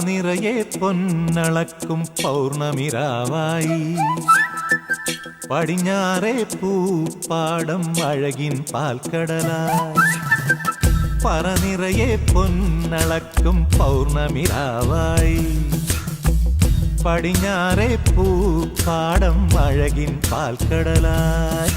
നിറയെ പൊന്നളക്കും പൗർണമിരാവായി പടിഞ്ഞാറേ പൂപ്പാടം അഴകിൻ പാൽക്കടലായി പറ നിറയെ പൊന്നളക്കും പൗർണമിരാവായി പടിഞ്ഞാറേ പൂപ്പാടം അഴകിൻ പാൽക്കടലായി